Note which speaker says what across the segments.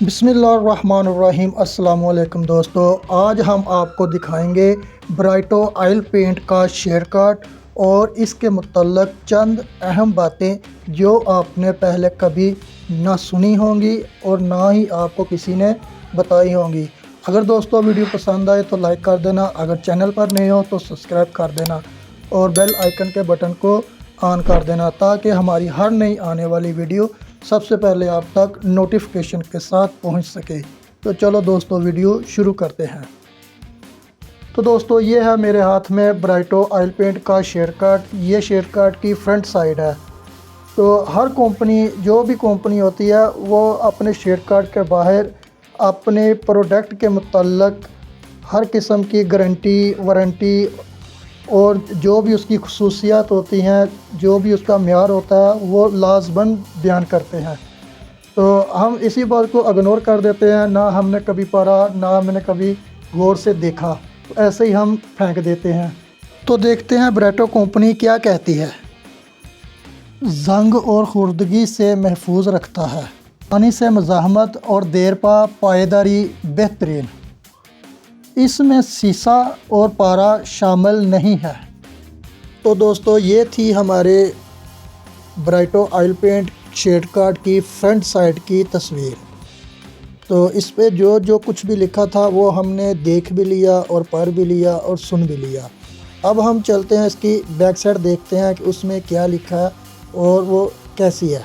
Speaker 1: बिस्मिल्लाहिर्रहमानिर्रहीम। अस्सलाम वालेकुम दोस्तों, आज हम आपको दिखाएंगे ब्राइटो ऑयल पेंट का शेयर कार्ड और इसके मुतल्लक चंद अहम बातें जो आपने पहले कभी ना सुनी होंगी और ना ही आपको किसी ने बताई होंगी। अगर दोस्तों वीडियो पसंद आए तो लाइक कर देना, अगर चैनल पर नए हो तो सब्सक्राइब कर देना और बेल आइकन के बटन को ऑन कर देना ताकि हमारी हर नई आने वाली वीडियो सबसे पहले आप तक नोटिफिकेशन के साथ पहुंच सके। तो चलो दोस्तों वीडियो शुरू करते हैं। तो दोस्तों ये है मेरे हाथ में ब्राइटो ऑयल पेंट का शेयर कार्ड। ये शेयर कार्ड की फ्रंट साइड है। तो हर कंपनी, जो भी कंपनी होती है, वो अपने शेयर कार्ड के बाहर अपने प्रोडक्ट के मुतल्लक हर किस्म की गारंटी, वारंटी और जो भी उसकी खसूसियात होती हैं, जो भी उसका म्यार होता है, वो लाजमन बयान करते हैं। तो हम इसी बात को इग्नोर कर देते हैं, ना हमने कभी पढ़ा, ना हमने कभी गौर से देखा, तो ऐसे ही हम फेंक देते हैं। तो देखते हैं ब्राइटो कंपनी क्या कहती है। जंग और खुर्दगी से महफूज रखता है, पानी से मज़ाहमत और देरपा पायदारी बेहतरीन, इसमें शीशा और पारा शामिल नहीं है। तो दोस्तों ये थी हमारे ब्राइटो ऑयल पेंट शेड कार्ड की फ्रंट साइड की तस्वीर। तो इस पे जो जो कुछ भी लिखा था वो हमने देख भी लिया और पढ़ भी लिया और सुन भी लिया। अब हम चलते हैं इसकी बैक साइड, देखते हैं कि उसमें क्या लिखा है और वो कैसी है।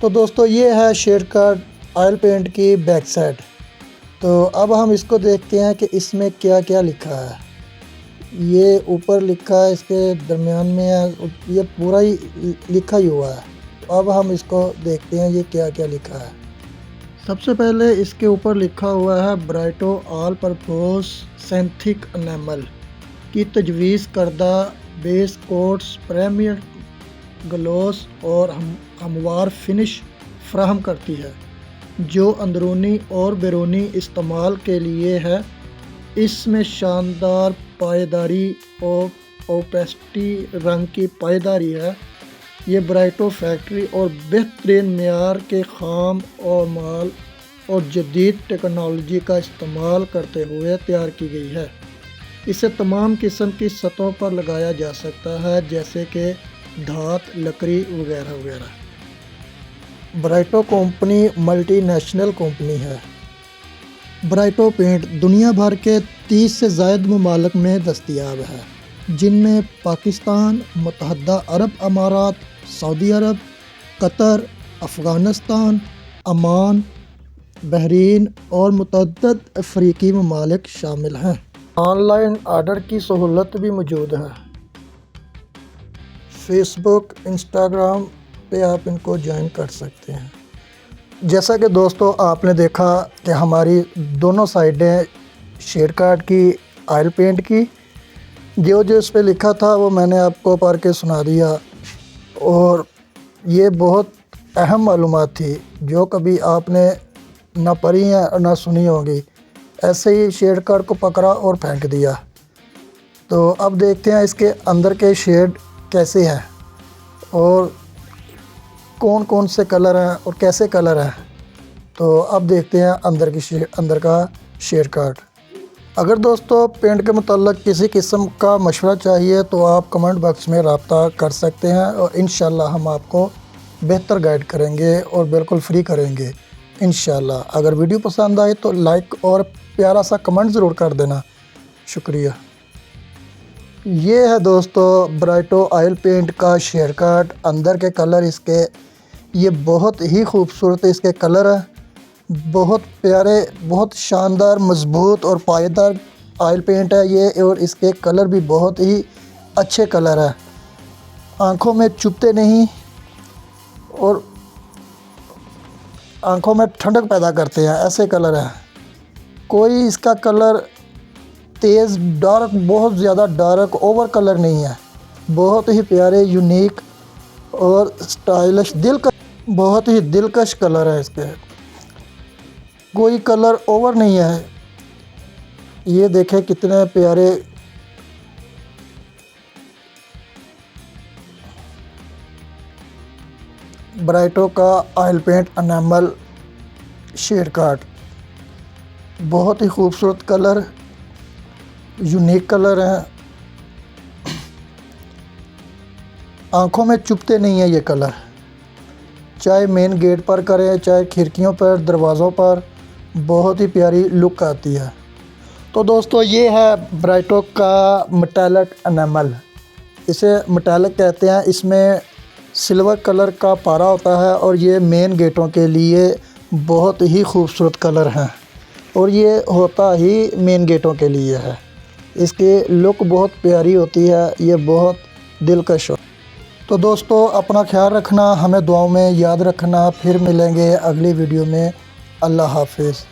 Speaker 1: तो दोस्तों ये है शेड कार्ड ऑयल पेंट की बैक साइड। तो अब हम इसको देखते हैं कि इसमें क्या क्या लिखा है। ये ऊपर लिखा है, इसके दरमियान में है, ये पूरा ही लिखा ही हुआ है। तो अब हम इसको देखते हैं ये क्या क्या लिखा है। सबसे पहले इसके ऊपर लिखा हुआ है ब्राइटो ऑल परपोज सिंथेटिक एनेमल की तजवीज़ करदा बेस कोट्स प्रीमियर ग्लॉस और हमवार फिनिश फराहम करती है जो अंदरूनी और बैरूनी इस्तेमाल के लिए है। इसमें शानदार पायदारी और ओपेसिटी रंग की पायदारी है। ये ब्राइटो फैक्ट्री और बेहतरीन मेयार के खाम और माल और जदीद टेक्नोलॉजी का इस्तेमाल करते हुए तैयार की गई है। इसे तमाम किस्म की सतहों पर लगाया जा सकता है, जैसे कि धात, लकड़ी वगैरह वगैरह। ब्राइटो कंपनी मल्टी नेशनल कंपनी है। ब्राइटो पेंट दुनिया भर के 30 से ज़ायद ममालिक में दस्तयाब है, जिनमें पाकिस्तान, मुत्तहदा अरब अमारात, सऊदी अरब, कतर, अफ़गानिस्तान, ओमान, बहरीन और मुतअद्दिद अफ्रीकी ममालिक शामिल हैं। ऑनलाइन ऑर्डर की सहूलत भी मौजूद है। फेसबुक, इंस्टाग्राम पे आप इनको ज्वाइन कर सकते हैं। जैसा कि दोस्तों आपने देखा कि हमारी दोनों साइडें शेड कार्ड की ऑयल पेंट की, जो जो इस पे लिखा था वो मैंने आपको पढ़ के सुना दिया। और ये बहुत अहम मालूमात थी जो कभी आपने ना पढ़ी है और ना सुनी होगी। ऐसे ही शेड कार्ड को पकड़ा और फेंक दिया। तो अब देखते हैं इसके अंदर के शेड कैसे हैं और कौन कौन से कलर हैं और कैसे कलर हैं। तो अब देखते हैं अंदर का शेयर कार्ड। अगर दोस्तों पेंट के मुतल्लक किसी किस्म का मशवरा चाहिए तो आप कमेंट बॉक्स में रब्ता कर सकते हैं और इंशाल्लाह हम आपको बेहतर गाइड करेंगे और बिल्कुल फ्री करेंगे इंशाल्लाह। अगर वीडियो पसंद आए तो लाइक और प्यारा सा कमेंट ज़रूर कर देना। शुक्रिया। ये है दोस्तों ब्राइटो ऑयल पेंट का शेयर कार्ड। अंदर के कलर इसके ये बहुत ही खूबसूरत इसके कलर हैं, बहुत प्यारे, बहुत शानदार, मज़बूत और पायदार ऑयल पेंट है ये। और इसके कलर भी बहुत ही अच्छे कलर हैं, आँखों में चुभते नहीं और आँखों में ठंडक पैदा करते हैं, ऐसे कलर हैं। कोई इसका कलर तेज़ डार्क, बहुत ज़्यादा डार्क ओवर कलर नहीं है। बहुत ही प्यारे, यूनिक और स्टाइलिश, बहुत ही दिलकश कलर है इसके। कोई कलर ओवर नहीं है। ये देखें कितने प्यारे ब्राइटो का ऑयल पेंट एनेमल شیڈ کاٹ، بہت ہی خوبصورت کلر، یونیک کلر ہیں، آنکھوں میں چبھتے نہیں ہیں یہ کلر، چاہے مین گیٹ پر کریں چاہے کھڑکیوں پر دروازوں پر، بہت ہی پیاری لک آتی ہے۔ تو دوستو یہ ہے برائٹو کا میٹالک انیمل، اسے میٹالک کہتے ہیں، اس میں سلور کلر کا پارا ہوتا ہے اور یہ مین گیٹوں کے لیے بہت ہی خوبصورت کلر ہیں اور یہ ہوتا ہی مین گیٹوں کے لیے ہے، اس کی لک بہت پیاری ہوتی ہے، یہ بہت دلکش ہو۔ تو دوستو اپنا خیال رکھنا، ہمیں دعاؤں میں یاد رکھنا، پھر ملیں گے اگلی ویڈیو میں، اللہ حافظ۔